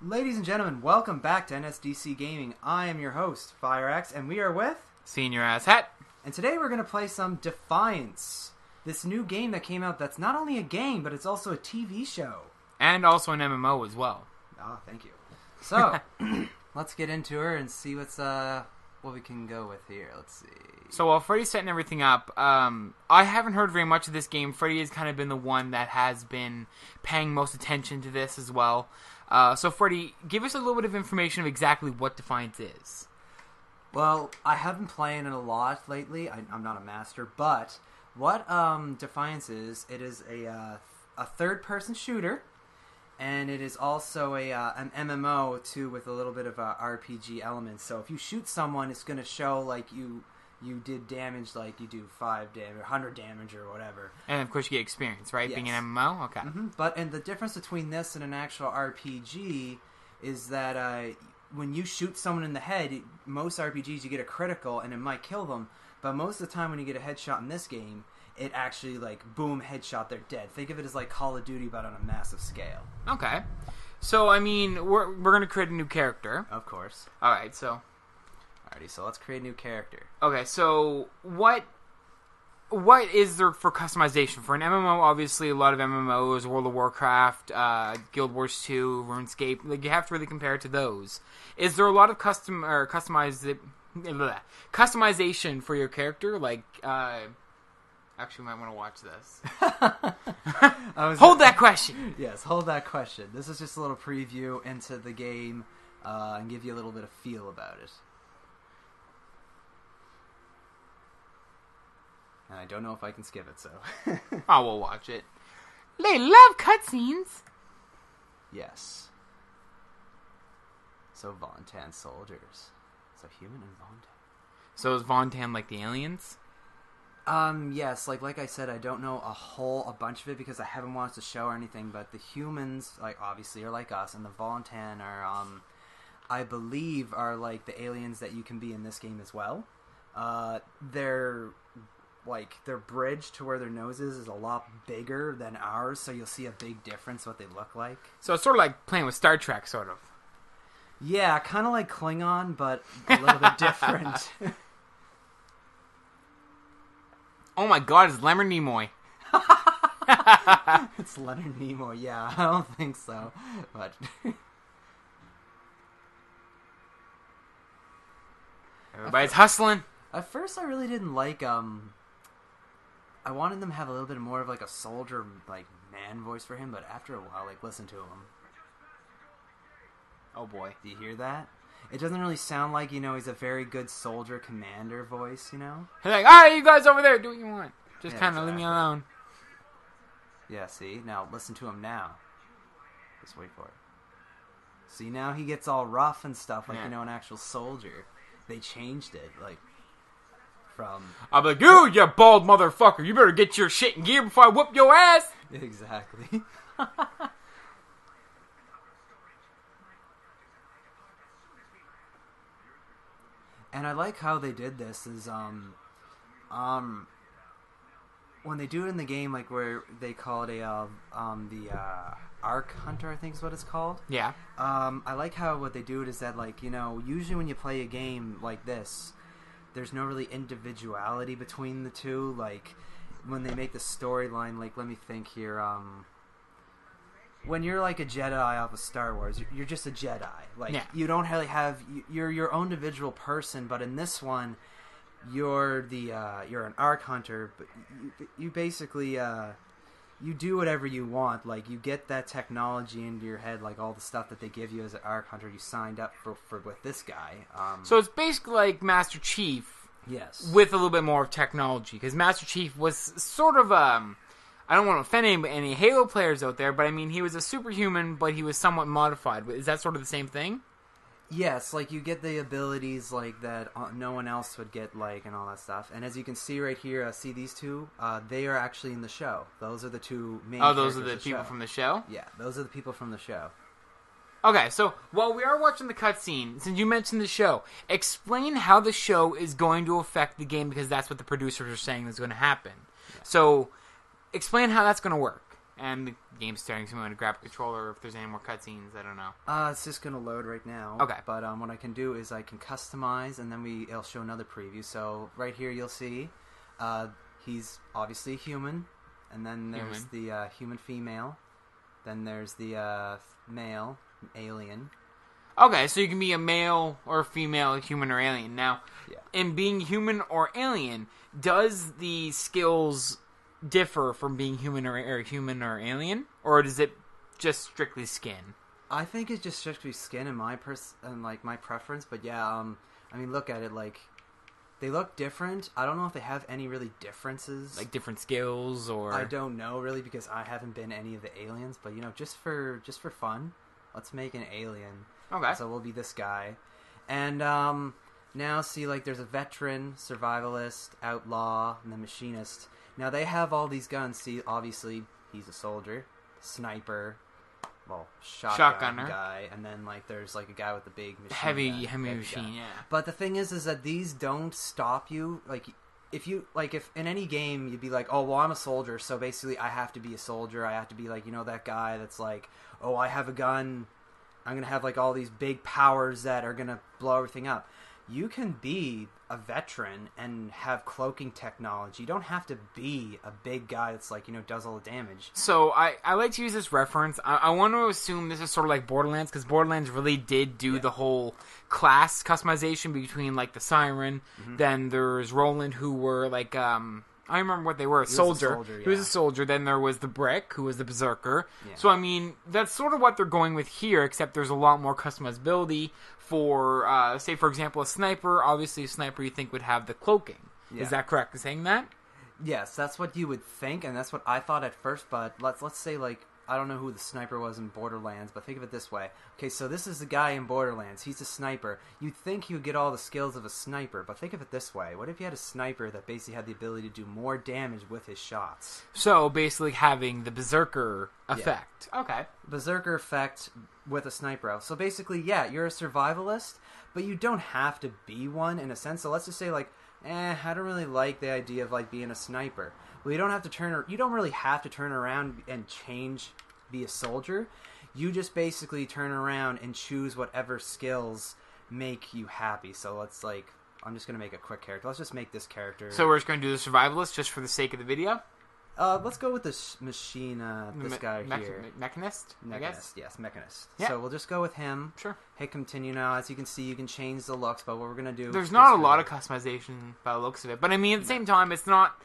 Ladies and gentlemen, welcome back to NSDCGaming. I am your host, FireX, and we are with... Senior Ass Hat. And today we're going to play some Defiance. This new game that came out that's not only a game, but it's also a TV show. And also an MMO as well. Oh, thank you. So, let's get into her and see what we can go with here. Let's see. So while Freddy's setting everything up, I haven't heard very much of this game. Freddy has kind of been the one that has been paying most attention to this as well. So Freddy, give us a little bit of information of exactly what Defiance is. Well, I have been playing it a lot lately. I'm not a master, but what Defiance is, it is a third-person shooter, and it is also an MMO too, with a little bit of a RPG element. So if you shoot someone, it's going to show like you did damage, like you do 5 damage, 100 damage, or whatever. And of course you get experience, right? Yes. Being an MMO? Okay. Mm-hmm. And the difference between this and an actual RPG is that when you shoot someone in the head, most RPGs you get a critical and it might kill them, but most of the time when you get a headshot in this game, it actually, like, boom, headshot, they're dead. Think of it as like Call of Duty, but on a massive scale. Okay. So, I mean, we're going to create a new character. Of course. Alright, so... Alrighty, so let's create a new character. Okay, so what is there for customization? For an MMO, obviously, a lot of MMOs, World of Warcraft, Guild Wars 2, RuneScape, like, you have to really compare it to those. Is there a lot of customization for your character? Like, actually, we might want to watch this. Hold that question! Yes, hold that question. This is just a little preview into the game, and give you a little bit of feel about it. And I don't know if I can skip it, so... Oh, we'll watch it. They love cutscenes! Yes. So, Vontan soldiers. So, human and Vontan. So is Vontan like the aliens? Yes. Like I said, I don't know a bunch of it because I haven't watched the show or anything, but the humans, like, obviously are like us, and the Vontan are, I believe, are like the aliens that you can be in this game as well. Their bridge to where their nose is a lot bigger than ours, so you'll see a big difference what they look like. So it's sort of like playing with Star Trek, sort of. Yeah, kind of like Klingon, but a little bit different. Oh my god, it's Leonard Nimoy. It's Leonard Nimoy, yeah, I don't think so, but... Everybody's hustling. At first, I really didn't like, I wanted them to have a little bit more of, like, a soldier, like, man voice for him, but after a while, like, listen to him. Oh, boy. Do you hear that? It doesn't really sound like, he's a very good soldier commander voice, He's like, alright, you guys over there, do what you want. Just kind of leave me alone. Yeah, see? Now, listen to him now. Just wait for it. See, now he gets all rough and stuff, like, an actual soldier. They changed it, like... I'll be like, you bald motherfucker, you better get your shit in gear before I whoop your ass! Exactly. And I like how they did this is, when they do it in the game, like, where they call it the Arc Hunter, I think is what it's called. Yeah. I like how what they do it is that, like, usually when you play a game like this, there's no really individuality between the two. Like, when they make the storyline, like, let me think here, when you're like a Jedi off of Star Wars, you're just a Jedi. Like, you don't really have, you're your own individual person, but in this one, you're an Arc Hunter, but you basically, you do whatever you want. Like, you get that technology into your head, like all the stuff that they give you as an Arc Hunter, you signed up for with this guy. So it's basically like Master Chief, yes, with a little bit more of technology, because Master Chief was sort of, I don't want to offend any Halo players out there, but I mean, he was a superhuman, but he was somewhat modified. Is that sort of the same thing? Yes, like, you get the abilities, like, that no one else would get, like, and all that stuff. And as you can see right here, see these two? They are actually in the show. Those are the two main characters. Oh, those are the people from the show? Yeah, those are the people from the show. Okay, so while we are watching the cutscene, since you mentioned the show, explain how the show is going to affect the game, because that's what the producers are saying is going to happen. Yeah. So, explain how that's going to work. And the game's starting, so I'm going to grab a controller if there's any more cutscenes. I don't know. It's just going to load right now. Okay. But what I can do is I can customize, and then it'll show another preview. So right here you'll see he's obviously human, and then there's the human female. Then there's the male alien. Okay, so you can be a male or a female, human or alien. Now, in being human or alien, does the skills differ from being human or alien, or is it just strictly skin? I think it's just strictly skin in my my preference, but yeah, I mean, look at it, like they look different. I don't know if they have any really differences, like different skills, or I don't know really because I haven't been any of the aliens. But just for fun, let's make an alien. Okay, so we'll be this guy, and now see, like there's a veteran, survivalist, outlaw, and the machinist. Now, they have all these guns. See, obviously, he's a soldier, sniper, shotgunner guy, and then, like, there's, like, a guy with the big machine heavy gun. Yeah. But the thing is that these don't stop you. Like, if in any game, you'd be like, oh, well, I'm a soldier, so basically I have to be a soldier. I have to be, like, that guy that's like, oh, I have a gun. I'm going to have, like, all these big powers that are going to blow everything up. You can be a veteran and have cloaking technology. You don't have to be a big guy that's like, does all the damage. So I like to use this reference. I want to assume this is sort of like Borderlands, because Borderlands really did do the whole class customization between like the Siren. Mm-hmm. Then there's Roland, who were like, I remember what they were. He was a soldier. Then there was the Brick, who was the Berserker. Yeah. So, I mean, that's sort of what they're going with here, except there's a lot more customizability for, say, for example, a sniper. Obviously, a sniper you think would have the cloaking. Yeah. Is that correct in saying that? Yes, that's what you would think, and that's what I thought at first, but let's say, like, I don't know who the sniper was in Borderlands, but think of it this way. Okay, so this is the guy in Borderlands. He's a sniper. You'd think he would get all the skills of a sniper, but think of it this way. What if you had a sniper that basically had the ability to do more damage with his shots? So, basically having the Berserker effect. Yeah. Okay. Berserker effect with a sniper. So, basically, yeah, you're a survivalist, but you don't have to be one in a sense. So, let's just say, like, I don't really like the idea of, like, being a sniper. Well, you don't really have to turn around and be a soldier. You just basically turn around and choose whatever skills make you happy. So let's I'm just going to make a quick character. Let's just make this character. So we're just going to do the survivalist just for the sake of the video? Let's go with this machine, this guy here. Mechanist, I guess? Yes, Mechanist. Yeah. So we'll just go with him. Sure. Hit continue now. As you can see, you can change the looks, but what we're going to do... There's not a lot of customization by the looks of it. But I mean, at the same time, it's not...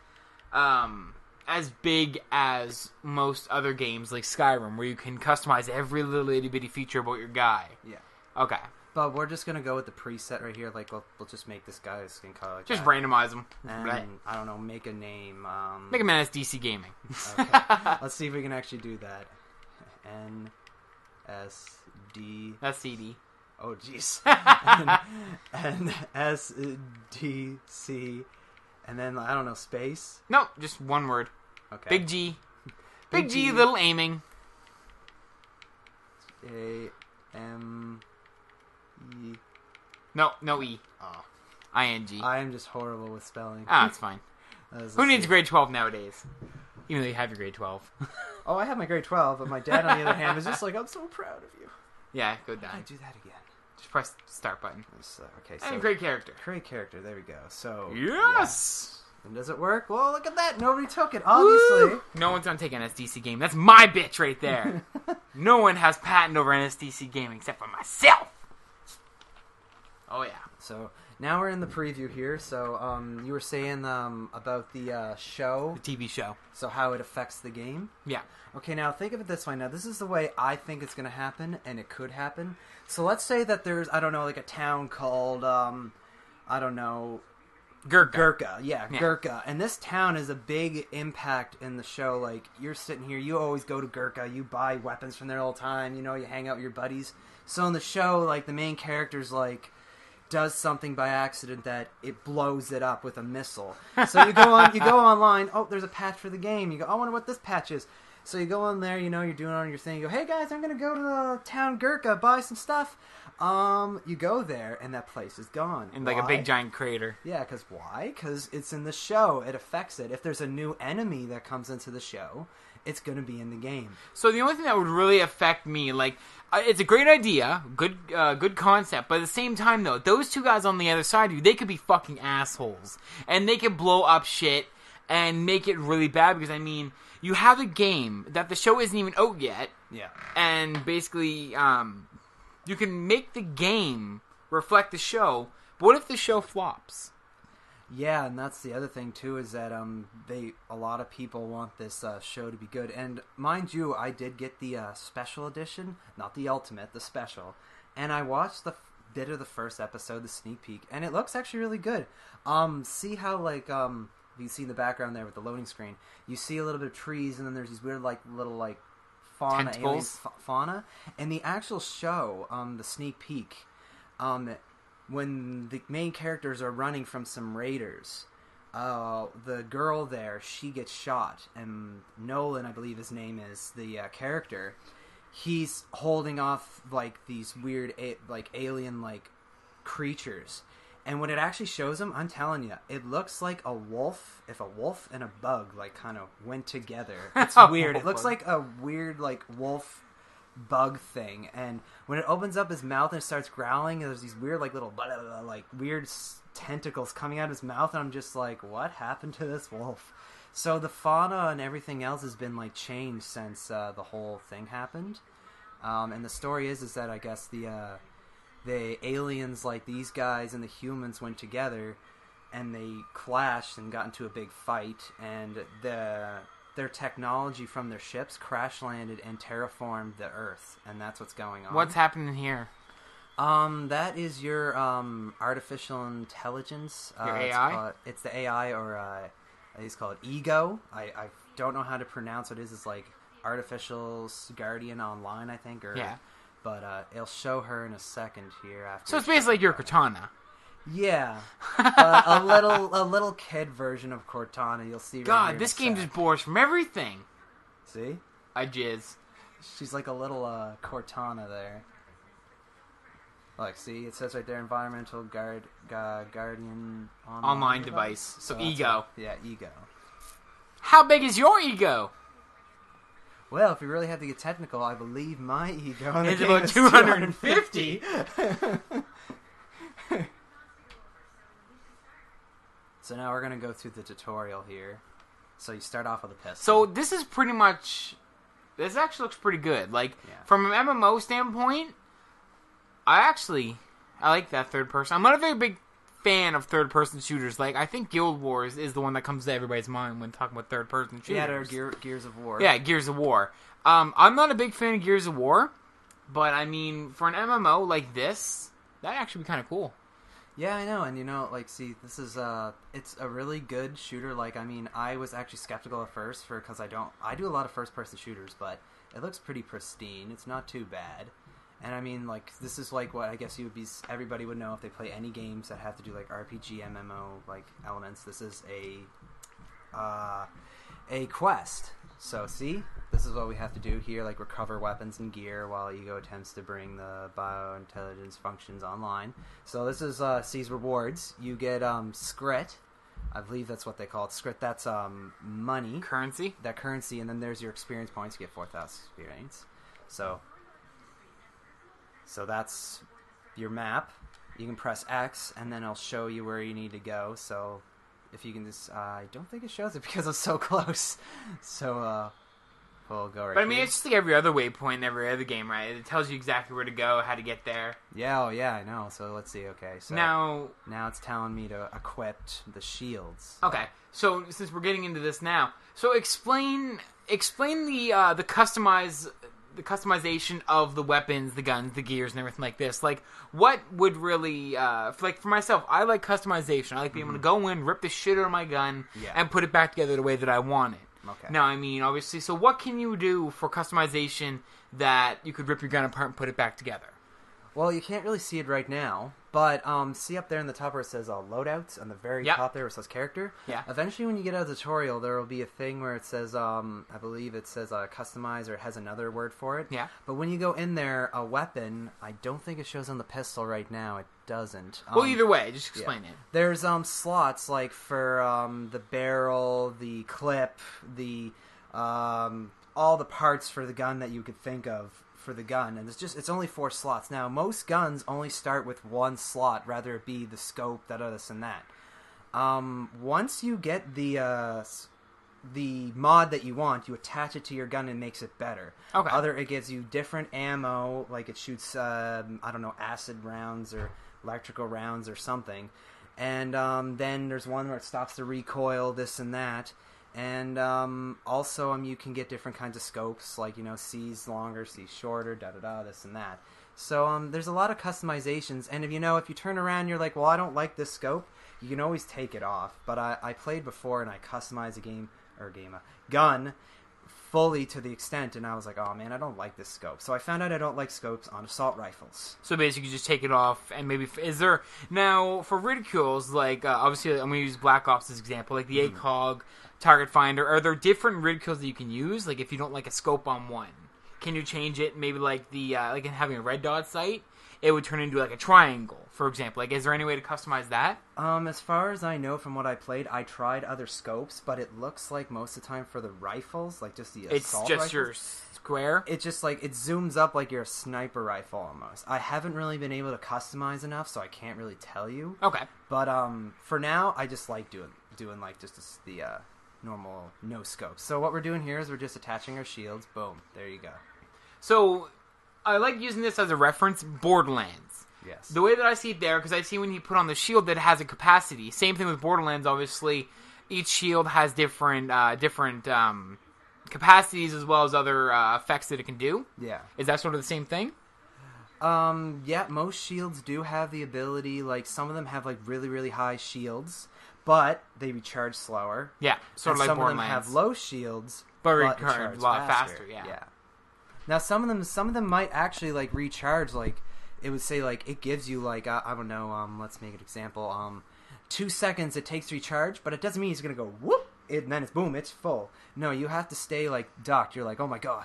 as big as most other games like Skyrim, where you can customize every little itty bitty feature about your guy. Yeah. Okay. But we're just gonna go with the preset right here. Like, we'll just make this guy's skin color. Like just randomize him. And right. I don't know. Make a name. Make him NSDCGaming. Okay. Let's see if we can actually do that. NSD. That's CD. Oh jeez. NSDC. And then, I don't know, space? No, just one word. Okay. Big G. Big G, little aiming. A-M-E. No E. Oh. I-N-G. I am just horrible with spelling. It's fine. Who needs grade 12 nowadays? Even though you have your grade 12. Oh, I have my grade 12, but my dad, on the other hand, was just like, I'm so proud of you. Yeah, go down. I do that again. Just press start button. Okay, and great character. Great character, there we go. So yes! Yeah. And does it work? Well, look at that. Nobody took it, obviously. Woo! No one's gonna take NSDC Game. That's my bitch right there. No one has patent over NSDC Gaming except for myself. Oh, yeah. So, now we're in the preview here. So, you were saying about the show. The TV show. So, how it affects the game? Yeah. Okay, now think of it this way. Now, this is the way I think it's going to happen, and it could happen. So, let's say that there's, I don't know, like a town called, I don't know... Gurkha. Yeah, Gurkha. And this town is a big impact in the show. Like, you're sitting here, you always go to Gurkha, you buy weapons from there all the time, you know, you hang out with your buddies. So, in the show, like, the main character's, like... does something by accident that it blows it up with a missile. So you go online, oh, there's a patch for the game. You go, I wonder what this patch is. So you go on there, you know, you're doing on your thing. You go, hey guys, I'm going to go to the town Gurkha, buy some stuff. You go there, and that place is gone. In like a big giant crater. Yeah, because why? Because it's in the show. It affects it. If there's a new enemy that comes into the show, it's going to be in the game. So the only thing that would really affect me, like, it's a great idea, good concept, but at the same time, though, those two guys on the other side of you, they could be fucking assholes. And they could blow up shit and make it really bad, because, I mean, you have a game that the show isn't even out yet. Yeah. And basically, you can make the game reflect the show, but what if the show flops? Yeah, and that's the other thing too, is that a lot of people want this show to be good. And mind you, I did get the special edition, not the ultimate, the special. And I watched the bit of the first episode, the sneak peek, and it looks actually really good. See how like you see in the background there with the loading screen, you see a little bit of trees, and then there's these weird like little like fauna, alien fauna. And the actual show, the sneak peek, when the main characters are running from some raiders, the girl there, she gets shot, and Nolan, I believe his name is, the character, he's holding off like these weird like alien like creatures. And when it actually shows them, I'm telling you, it looks like a wolf, if a wolf and a bug like kind of went together. It's weird. It looks like a weird like wolf bug thing, and when it opens up his mouth and it starts growling, there's these weird like little blah, blah, blah, like weird tentacles coming out of his mouth, and I'm just like, what happened to this wolf? So the fauna and everything else has been like changed since the whole thing happened, and the story is that I guess the aliens, like these guys and the humans, went together and they clashed and got into a big fight, and their technology from their ships crash landed and terraformed the Earth, and that's what's going on. What's happening here? That is your artificial intelligence. Your AI? It's the AI, or I think it's called Ego. I don't know how to pronounce what it is. It's like Artificial Guardian Online, I think. Yeah. But it'll show her in a second here. After. So it's basically like your Cortana. Yeah, a little kid version of Cortana. You'll see. God, this game just bores from everything. See, I jizz. She's like a little Cortana there. Like, see, it says right there, environmental guardian online device. So Ego. Yeah, Ego. How big is your ego? Well, if we really have to get technical, I believe my ego is about 250. So now we're going to go through the tutorial here. So you start off with a pistol. So this is pretty much... This actually looks pretty good. Like, from an MMO standpoint, I like that third person. I'm not a very big fan of third-person shooters. Like, I think Guild Wars is the one that comes to everybody's mind when talking about third-person shooters. Yeah, Gears of War. Yeah, Gears of War. I'm not a big fan of Gears of War, but, I mean, for an MMO like this, that'd actually be kind of cool. Yeah, I know, and like, see, this is, it's a really good shooter. Like, I mean, I was actually skeptical at first because I do a lot of first-person shooters, but it looks pretty pristine. It's not too bad. And I mean, like, this is like what I guess everybody would know if they play any games that have to do like RPG, MMO, like elements. This is a quest. So see, this is what we have to do here, like recover weapons and gear while Ego attempts to bring the biointelligence functions online. So this is C's rewards. You get Scrit. I believe that's what they call it. Scrit, that's money. Currency. That currency, and then there's your experience points. You get 4,000 experience. So that's your map. You can press X, and then it'll show you where you need to go. So if you can just... I don't think it shows it because it's so close. So we'll go right But I mean, here. it's just like every other waypoint in every other game, right? It tells you exactly where to go, how to get there. Yeah, I know. So let's see. Okay, so now it's telling me to equip the shields. Okay, so since we're getting into this now, so explain the customization of the weapons, the guns, the gears, and everything like this. Like, what would really, like for myself, I like customization. I like being able to go in, rip the shit out of my gun, and put it back together the way that I want it. Okay. Now, I mean, obviously, so what can you do for customization that you could rip your gun apart and put it back together? Well, you can't really see it right now, but see up there in the top where it says loadouts, on the very top there where it says character? Yeah. Eventually when you get out of the tutorial, there will be a thing where it says, I believe it says customize, or it has another word for it. Yeah. But when you go in there, a weapon, I don't think it shows on the pistol right now. It doesn't. Well, either way, just explain it. There's slots like for the barrel, the clip, the all the parts for the gun that you could think of for the gun, and it's only 4 slots. Now, most guns only start with 1 slot, rather it be the scope, this and that. Once you get the mod that you want, you attach it to your gun and it makes it better. Okay. It gives you different ammo, like it shoots, acid rounds or electrical rounds or something. And then there's one where it stops the recoil, this and that. And also you can get different kinds of scopes, like, C's longer, C's shorter, this and that. So there's a lot of customizations, and if you turn around, you're like, well, I don't like this scope, you can always take it off. But I played before, and I customized a gun fully to the extent, and I was like, oh man, I don't like this scope. So I found out I don't like scopes on assault rifles. So basically, you just take it off, and maybe is there now for reticules? Like obviously, I'm gonna use Black Ops as an example, like the ACOG, Target Finder. Are there different reticules that you can use? Like if you don't like a scope on one, can you change it? Maybe like the like in having a red dot sight, it would turn into like a triangle, for example. Like, is there any way to customize that? As far as I know from what I played, I tried other scopes, but it looks like most of the time for the rifles, like just the assault rifles, your square. It just like it zooms up like you're a sniper rifle almost. I haven't really been able to customize enough, so I can't really tell you. Okay. But for now, I just like doing like just the normal no scope. So what we're doing here is we're just attaching our shields. Boom, there you go. So I like using this as a reference. Borderlands. Yes. The way that I see it there, because I see when you put on the shield that it has a capacity. Same thing with Borderlands, obviously. Each shield has different capacities as well as other effects that it can do. Yeah. Is that sort of the same thing? Yeah, most shields do have the ability, like some of them have like really, really high shields, but they recharge slower. Yeah, sort of like Borderlands. Some of them have low shields, but recharge a lot faster. Yeah. Now some of them might actually like recharge, like it would say like it gives you like I don't know, let's make an example, 2 seconds it takes to recharge, but it doesn't mean it's gonna go whoop and then it's boom, it's full. No, you have to stay like ducked. You're like, oh my god,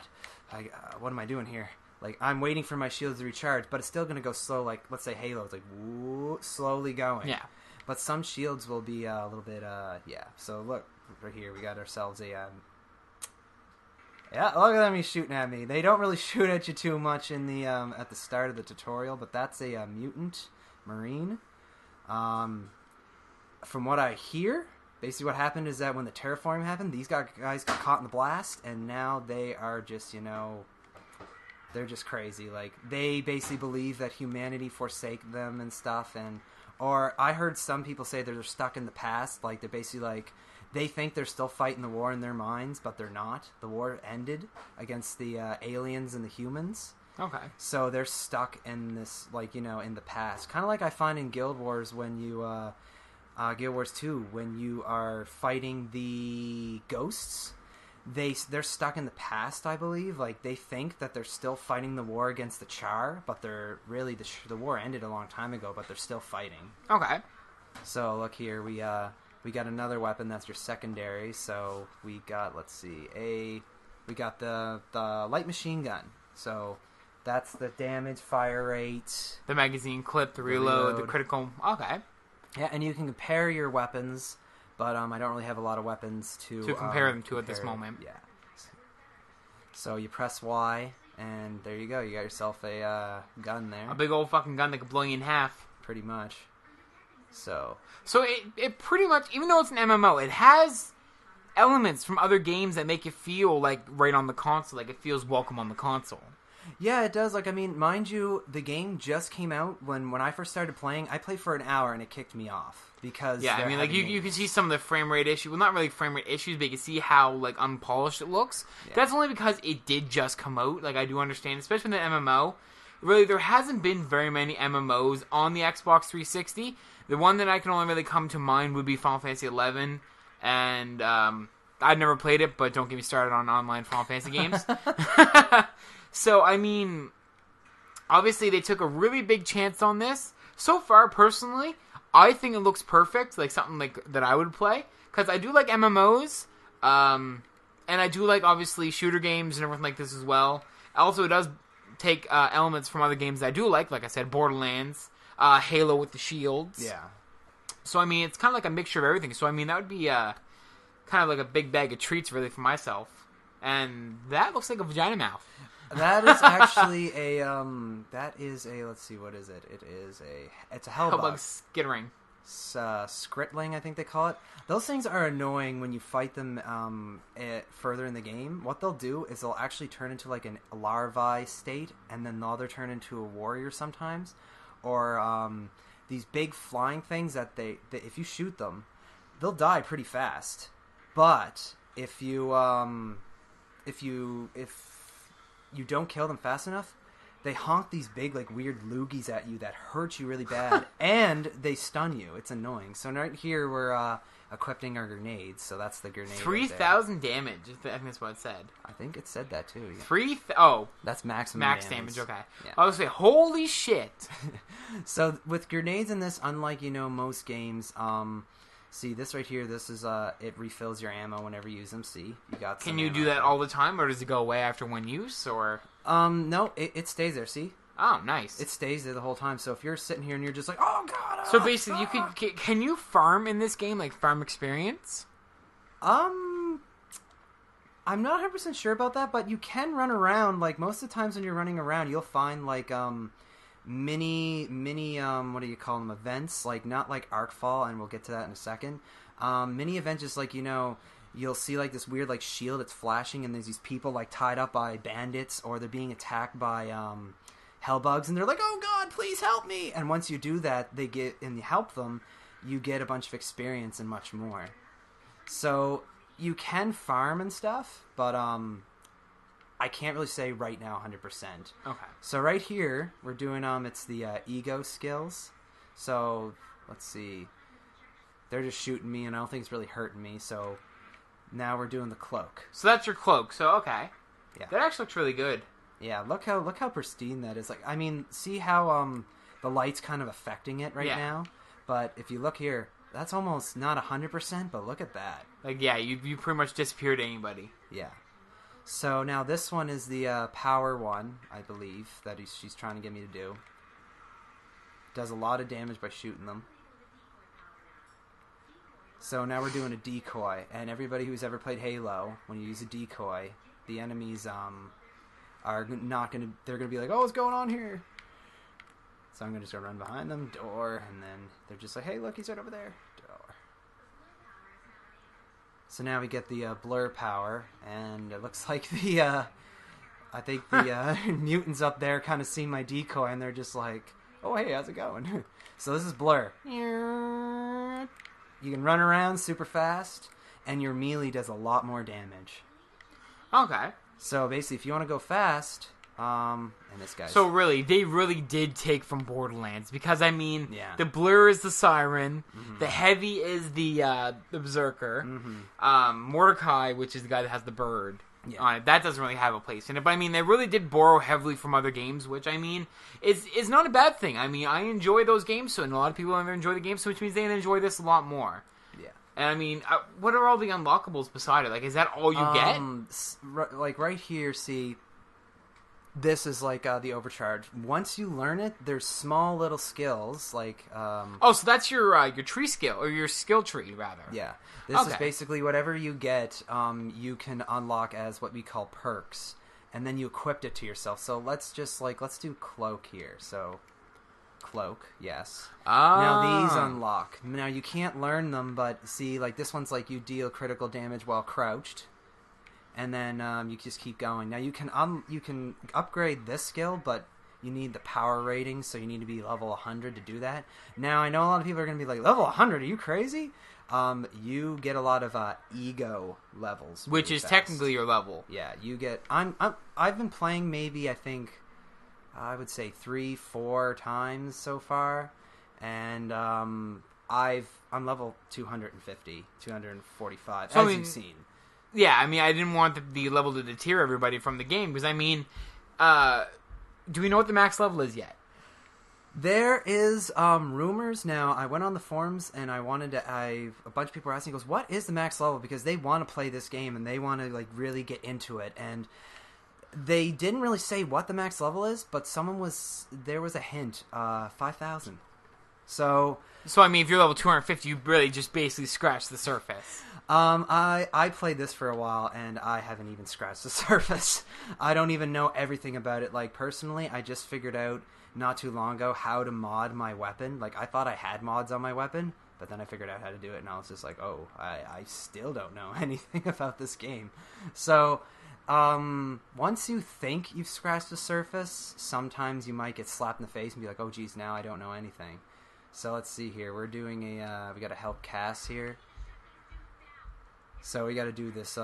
what am I doing here? Like I'm waiting for my shields to recharge, but it's still gonna go slow. Like let's say Halo, it's like woo, slowly going. Yeah. But some shields will be a little bit yeah. So look right here, we got ourselves a yeah, look at them, he's shooting at me. They don't really shoot at you too much in the at the start of the tutorial, but that's a mutant marine. From what I hear, basically what happened is that when the terraforming happened, these guys got caught in the blast, and now they are just, they're just crazy. Like, they basically believe that humanity forsake them and stuff, or I heard some people say they're stuck in the past, like, they're basically like, they think they're still fighting the war in their minds, but they're not. The war ended against the aliens and the humans. Okay. So they're stuck in this, like, in the past. Kind of like I find in Guild Wars when you, Guild Wars 2, when you are fighting the ghosts, they're stuck in the past, I believe. Like, they think that they're still fighting the war against the Char, but they're really, the war ended a long time ago, but they're still fighting. Okay. So, look here, we got another weapon that's your secondary. So we got, let's see, we got the light machine gun. So that's the damage, fire rate, the magazine clip, the reload, the critical. Okay. Yeah, and you can compare your weapons, but I don't really have a lot of weapons to compare them to at this moment. Yeah. So you press Y, and there you go. You got yourself a gun there. A big old fucking gun that could blow you in half. Pretty much. So it pretty much, even though it's an MMO, it has elements from other games that make it feel like right on the console, like it feels welcome on the console. Yeah, it does. Like, I mean, mind you, the game just came out when I first started playing. I played for an hour and it kicked me off because I mean, like you can see some of the frame rate issues. Well, not really frame rate issues, but you can see how like unpolished it looks. Yeah. That's only because it did just come out. Like, I do understand, especially in the MMO. Really, there hasn't been very many MMOs on the Xbox 360. The one that I can only really come to mind would be Final Fantasy XI, and I've never played it, but don't get me started on online Final Fantasy games. So, I mean, obviously they took a really big chance on this. So far, personally, I think it looks perfect, like something like that I would play, because I do like MMOs, and I do like, obviously, shooter games and everything like this as well. Also, it does take elements from other games that I do like I said, Borderlands, Halo with the shields. Yeah. So, I mean, it's kind of like a mixture of everything. So, I mean, that would be kind of like a big bag of treats, really, for myself. And that looks like a vagina mouth. That is actually let's see, what is it? It's a hellbug. Hellbug skittering. Skritling, I think they call it. Those things are annoying when you fight them further in the game. What they'll do is they'll actually turn into like a larvae state, and then they'll either turn into a warrior sometimes, or these big flying things that if you shoot them, they'll die pretty fast. But if you don't kill them fast enough, they honk these big, like, weird loogies at you that hurt you really bad, and they stun you. It's annoying. So right here, we're equipping our grenades, so that's the grenade. 3,000 damage, I think that's what it said. I think it said that, too. Yeah. That's maximum damage, okay. Yeah. I was going to say, holy shit! So, with grenades in this, unlike, most games, see, this right here, this is, it refills your ammo whenever you use them. See, you got some Can you do that all the time, or does it go away after one use, or? No, it stays there, see? Oh, nice. It stays there the whole time, so if you're sitting here and you're just like, oh god, so basically, can you farm in this game, like farm experience? I'm not 100% sure about that, but you can run around, like, most of the times when you're running around, you'll find, like, mini what do you call them, events, like not like Arcfall, and we'll get to that in a second. Mini events, just like, you'll see like this weird like shield that's flashing, and there's these people like tied up by bandits, or they're being attacked by hellbugs, and they're like, oh god, please help me. And once you do that, and you help them, you get a bunch of experience and much more. So you can farm and stuff, but I can't really say right now 100%. Okay. So right here, we're doing, it's the ego skills. So, let's see. They're just shooting me, and I don't think it's really hurting me, so now we're doing the cloak. So that's your cloak, so okay. Yeah. That actually looks really good. Yeah, look how pristine that is. Like, I mean, see how the light's kind of affecting it right now? But if you look here, that's almost not 100%, but look at that. Like, yeah, you pretty much disappeared anybody. Yeah. So now this one is the power one, I believe, that she's trying to get me to do. Does a lot of damage by shooting them. So now we're doing a decoy, and everybody who's ever played Halo, when you use a decoy, the enemies are not gonna. They're gonna be like, "Oh, what's going on here?" So I'm gonna just go run behind them, door, and then they're just like, "Hey, look, he's right over there." Door. So now we get the blur power, and it looks like I think the mutants up there kind of see my decoy, and they're just like, "Oh, hey, how's it going?" So this is blur. You can run around super fast, and your melee does a lot more damage. Okay. So basically, if you want to go fast, and this guy's... So really, they really did take from Borderlands, because I mean, yeah. The blur is the siren, the heavy is the berserker, Mordecai, which is the guy that has the bird. Yeah. That doesn't really have a place in it, but I mean, they really did borrow heavily from other games, which I mean is not a bad thing. I mean, I enjoy those games, and a lot of people enjoy the games, so which means they enjoy this a lot more. Yeah. And I mean, what are all the unlockables beside it? Like, is that all you get? Like right here, see, this is like the overcharge. Once you learn it, there's small little skills like. Oh, so that's your tree skill, or your skill tree rather. Yeah. This is basically whatever you get, you can unlock as what we call perks, and then you equip it to yourself. So let's do cloak here. So, cloak, yes. Now these unlock. Now you can't learn them, but see, like this one's like you deal critical damage while crouched, and then you just keep going. Now you can upgrade this skill, but you need the power rating, so you need to be level 100 to do that. Now I know a lot of people are going to be like, level 100? Are you crazy? You get a lot of ego levels, which is technically your level. Yeah, you get. I've been playing maybe I would say 3-4 times so far, and I'm level 250, 245, so, you've seen. Yeah, I mean, I didn't want the level to deter everybody from the game, because I mean, do we know what the max level is yet? There is rumors now. I went on the forums and a bunch of people were asking, goes, what is the max level? Because they want to play this game and they want to like really get into it. And they didn't really say what the max level is, but there was a hint, 5,000. So I mean, if you're level 250, you really just basically scratched the surface. I played this for a while, and I haven't even scratched the surface. I don't even know everything about it. Like, personally, I just figured out not too long ago how to mod my weapon. Like, I thought I had mods on my weapon, but then I figured out how to do it, and I was just like, oh, I still don't know anything about this game. So, once you think you've scratched the surface, sometimes you might get slapped in the face and be like, oh, geez, now I don't know anything. So, let's see here. We're doing we got to help Cass here. So we got to do this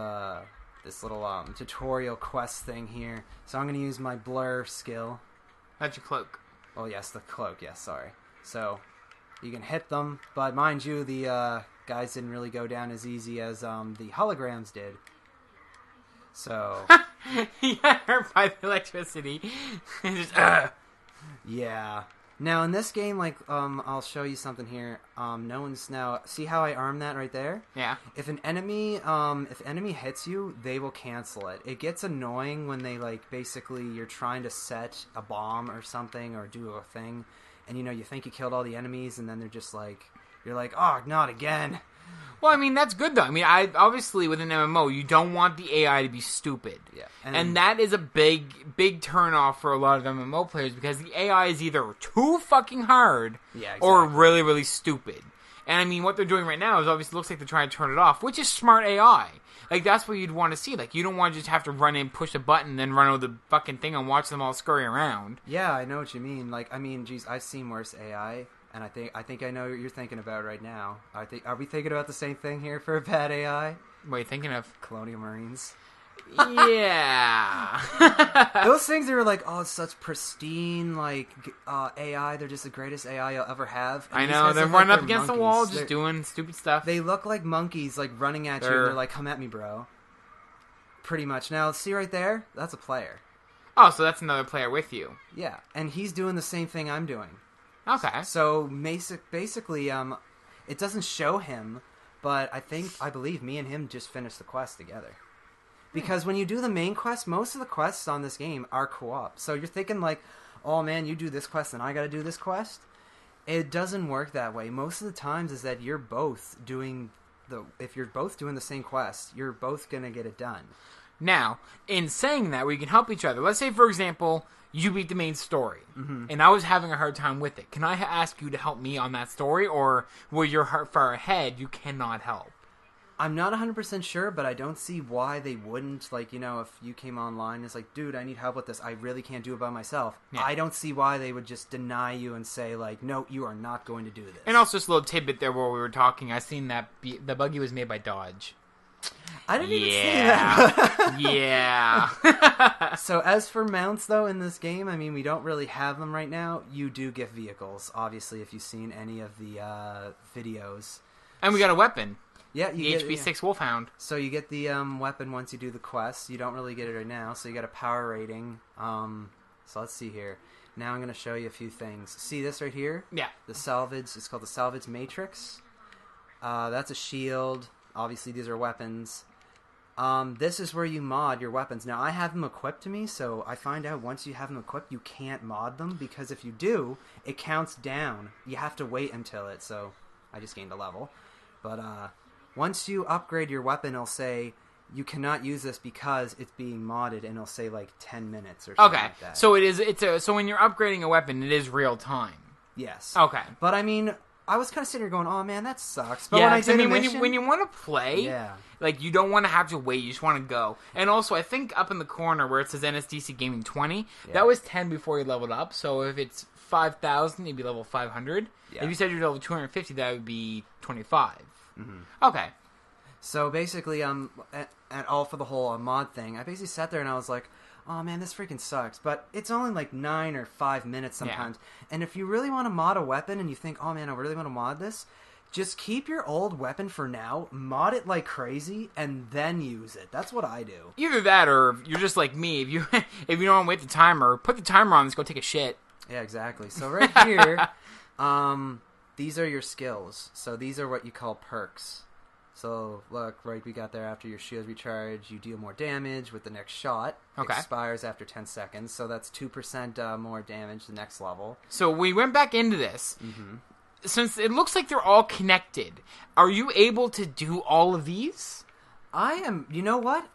this little tutorial quest thing here. So I'm going to use my blur skill. That's your cloak. Oh yes, the cloak. Yes, sorry. So you can hit them, but mind you, the guys didn't really go down as easy as the holograms did. So he got hurt by the electricity. Just, yeah. Now in this game, like, I'll show you something here. No one's now. See how I arm that right there? Yeah. If an enemy, hits you, they will cancel it. It gets annoying when they, like, basically you're trying to set a bomb or something or do a thing, and you think you killed all the enemies, and then they're just like, you're like, oh, not again. Well, I mean, that's good, though. I mean, obviously, with an MMO, you don't want the AI to be stupid. Yeah. And that is a big, big turnoff for a lot of MMO players, because the AI is either too fucking hard or really, really stupid. And, I mean, what they're doing right now is obviously looks like they're trying to turn it off, which is smart AI. Like, that's what you'd want to see. Like, you don't want to just have to run in, push a button, then run over the fucking thing and watch them all scurry around. Yeah, I know what you mean. Like, I mean, geez, I've seen worse AI. And I think I know what you're thinking about right now. Are we thinking about the same thing here for a bad AI? What are you thinking of? Colonial Marines. Yeah. Those things are like, oh, it's such pristine, like, AI. They're just the greatest AI you'll ever have. And I know. They're running up against the wall, just doing stupid stuff. They look like monkeys, like, running at you, and they're like, come at me, bro. Pretty much. Now, see right there? That's a player. Oh, so that's another player with you. Yeah, and he's doing the same thing I'm doing. Okay. So basically, it doesn't show him, but I believe me and him just finished the quest together. Because when you do the main quest, most of the quests on this game are co-op. So you're thinking like, oh man, you do this quest and I gotta do this quest. It doesn't work that way. Most of the times is that you're both doing if you're both doing the same quest, you're both gonna get it done. Now, in saying that, we can help each other. Let's say, for example, you beat the main story, and I was having a hard time with it. Can I ask you to help me on that story, or where you're far ahead, you cannot help? I'm not 100% sure, but I don't see why they wouldn't. Like, if you came online, it's like, dude, I need help with this. I really can't do it by myself. Yeah. I don't see why they would just deny you and say, like, no, you are not going to do this. And also, just a little tidbit there while we were talking. I seen that the buggy was made by Dodge. I didn't even see that. Yeah. So as for mounts, though, in this game, I mean, we don't really have them right now. You do get vehicles, obviously, if you've seen any of the videos. And we got a weapon. Yeah, the HB6 Wolfhound. So you get the weapon once you do the quest. You don't really get it right now, so you got a power rating. So let's see here. Now I'm going to show you a few things. See this right here? Yeah. The salvage. It's called the salvage matrix. That's a shield. Obviously, these are weapons. This is where you mod your weapons. Now, I have them equipped to me, so I find out once you have them equipped, you can't mod them, because if you do, it counts down. You have to wait until it, so I just gained a level. But once you upgrade your weapon, it'll say, you cannot use this because it's being modded, and it'll say, like, 10 minutes or something like that. So so when you're upgrading a weapon, it is real time. Yes. Okay. But, I mean, I was kind of sitting here going, oh man, that sucks. But yeah, when you want to play, like, you don't want to have to wait, you just want to go. And also, I think up in the corner where it says NSDCGaming 20, that was 10 before you leveled up, so if it's 5,000, you'd be level 500. Yeah. If you said you're level 250, that would be 25. Mm-hmm. Okay. So basically, and all for the whole mod thing, I basically sat there and I was like, oh man, this freaking sucks. But it's only like 9 or 5 minutes sometimes. Yeah. And if you really want to mod a weapon and you think, oh man, I really want to mod this, just keep your old weapon for now, mod it like crazy, and then use it. That's what I do. Either that, or you're just like me. If you don't want to wait the timer, put the timer on, let's go take a shit. Yeah, exactly. So right here, these are your skills. So these are what you call perks. So, look, right, we got there after your shield's recharge, you deal more damage with the next shot. Okay. Expires after 10 seconds, so that's 2% more damage the next level. So we went back into this. Mm-hmm. since it looks like they're all connected, are you able to do all of these? I am. You know what?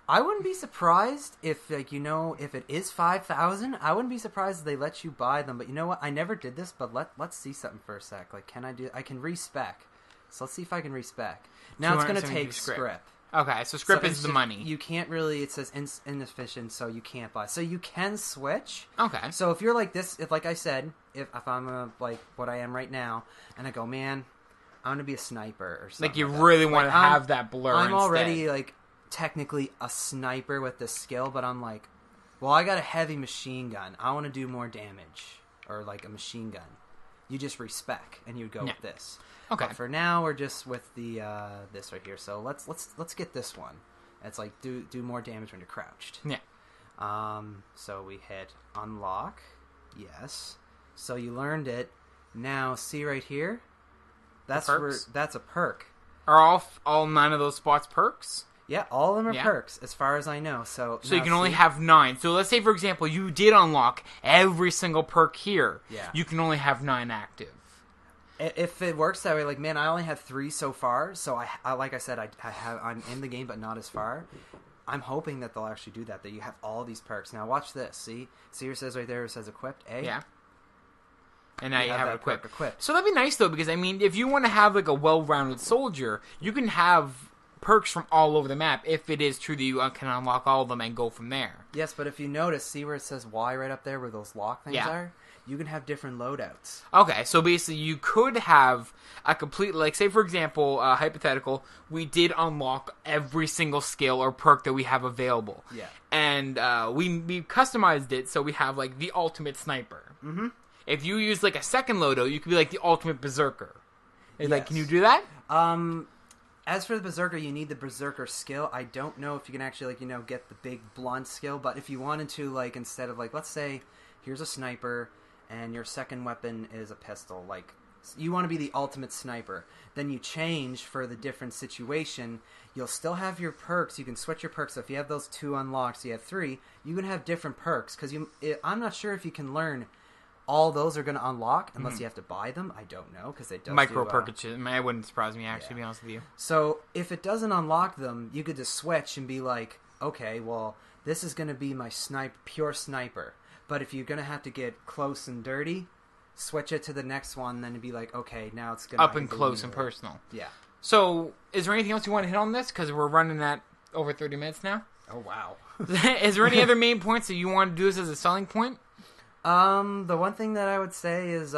I wouldn't be surprised if, like, you know, if it is 5,000. I wouldn't be surprised if they let you buy them. But you know what? I never did this, but let's see something for a sec. Like, can I do? I can respec. So let's see if I can respec. Now it's going to take script. Okay, so script is the money. You can't really. It says inefficient, so you can't buy. So you can switch. Okay. So if you're like this, if like I said, if I'm like what I am right now, and I go, man, I'm gonna be a sniper or something. Like you really want to have that blur. I'm already like technically a sniper with this skill, but I'm like, well, I got a heavy machine gun. I want to do more damage, or like a machine gun. You just respec, and you would go with this. Okay. But for now, we're just with the this right here. So let's get this one. It's like do more damage when you're crouched. Yeah. So we hit unlock. Yes. So you learned it. Now see right here. That's a perk. Are all 9 of those spots perks? Yeah, all of them are perks, as far as I know. So you can only have 9. So let's say, for example, you did unlock every single perk here. Yeah. You can only have 9 active. If it works that way, like, man, I only have 3 so far. So I like I said, I'm in the game, but not as far. I'm hoping that they'll actually do that. That you have all these perks. Now watch this. See where it says right there? It says equipped. A. Yeah. And now you have it equipped. So that'd be nice, though, because, I mean, if you want to have, like, a well-rounded soldier, you can have perks from all over the map if it is true that you can unlock all of them and go from there. Yes, but if you notice, see where it says Y right up there where those lock things are? You can have different loadouts. Okay, so basically you could have a complete, like, say, for example, hypothetical, we did unlock every single skill or perk that we have available. Yeah. And we customized it so we have, like, the ultimate sniper. Mm-hmm. If you use, like, a second loadout, you could be, like, the ultimate berserker. Yes. Like, can you do that? As for the berserker, you need the berserker skill. I don't know if you can actually, like, you know, get the big blunt skill, but if you wanted to, like, instead of, like, let's say, here's a sniper, and your second weapon is a pistol, like, you want to be the ultimate sniper. Then you change for the different situation. You'll still have your perks. You can switch your perks. So if you have those 2 unlocked, so you have 3, you can have different perks, because I'm not sure if you can learn all those are going to unlock unless you have to buy them. I don't know, because it does micro purchases. It wouldn't surprise me, actually, to be honest with you. So if it doesn't unlock them, you could just switch and be like, okay, well, this is going to be my pure sniper. But if you're going to have to get close and dirty, switch it to the next one, then it'd be like, okay, now it's going to up and close and personal. Yeah. So is there anything else you want to hit on this? Because we're running at over 30 minutes now. Oh, wow. Is there any other main points that you want to do this as a selling point? The one thing that I would say is,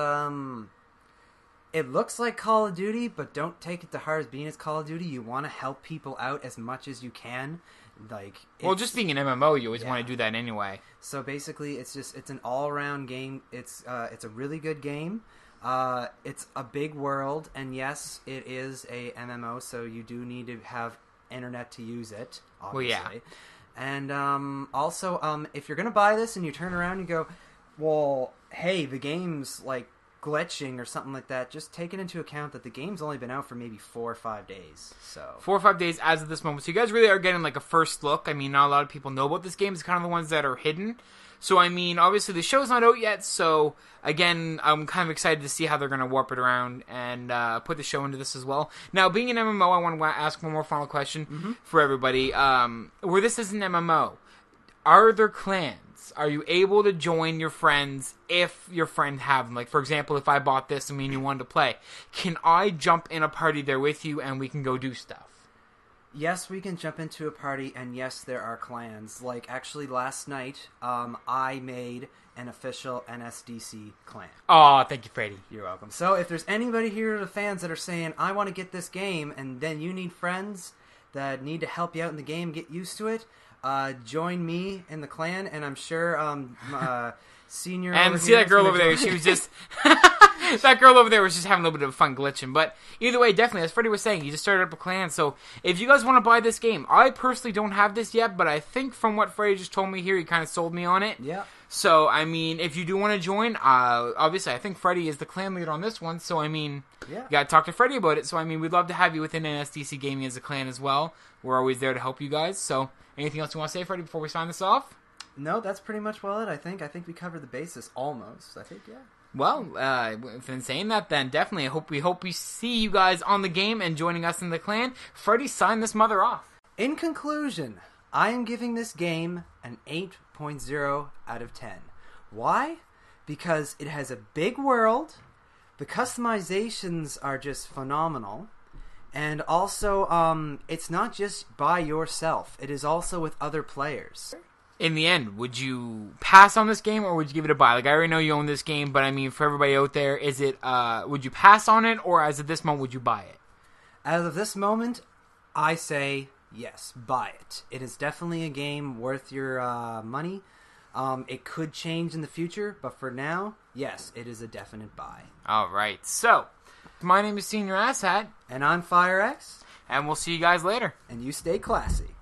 it looks like Call of Duty, but don't take it to heart as being as Call of Duty. You want to help people out as much as you can. Like, well, just being an MMO, you always want to do that anyway. So basically, it's an all-around game. It's a really good game. It's a big world, and yes, it is a MMO, so you do need to have internet to use it, obviously. Well, yeah. And also, if you're going to buy this and you turn around and you go, well, hey, the game's, like, glitching or something like that, just take it into account that the game's only been out for maybe 4 or 5 days. So 4 or 5 days as of this moment. So you guys really are getting, like, a first look. I mean, not a lot of people know about this game. It's kind of the ones that are hidden. So, I mean, obviously the show's not out yet, so, again, I'm kind of excited to see how they're going to warp it around and put the show into this as well. Now, being an MMO, I want to ask one more final question for everybody. Where this is an MMO, are there clans? Are you able to join your friends if your friend have them? Like, for example, if I bought this and you wanted to play, can I jump in a party there with you and we can go do stuff? Yes, we can jump into a party, and yes, there are clans. Like, actually, last night, I made an official NSDC clan. Oh, thank you, Freddy. You're welcome. So, if there's anybody here, the fans that are saying, I want to get this game, and then you need friends that need to help you out in the game, get used to it, join me in the clan, and I'm sure Senior and see that girl over there, she was just that girl over there was just having a little bit of fun glitching. But either way, definitely, as Freddie was saying, he just started up a clan. So if you guys want to buy this game, I personally don't have this yet, but I think from what Freddie just told me here, he kind of sold me on it. Yeah. So, I mean, if you do want to join, obviously, I think Freddie is the clan leader on this one. So, I mean, you got to talk to Freddie about it. So, I mean, we'd love to have you within NSDC Gaming as a clan as well. We're always there to help you guys. So, anything else you want to say, Freddie, before we sign this off? No, that's pretty much it, I think. I think we covered the basis almost. I think, yeah. Well, if in saying that, then definitely, we hope we see you guys on the game and joining us in the clan. Freddy, sign this mother off. In conclusion, I am giving this game an 8.0 out of 10. Why? Because it has a big world, the customizations are just phenomenal, and also it's not just by yourself, it is also with other players. In the end, would you pass on this game or would you give it a buy? Like, I already know you own this game, but I mean, for everybody out there, is it, would you pass on it, or as of this moment, would you buy it? As of this moment, I say yes, buy it. It is definitely a game worth your money. It could change in the future, but for now, yes, it is a definite buy. Alright, so, my name is Senior Asshat. And I'm FireX. And we'll see you guys later. And you stay classy.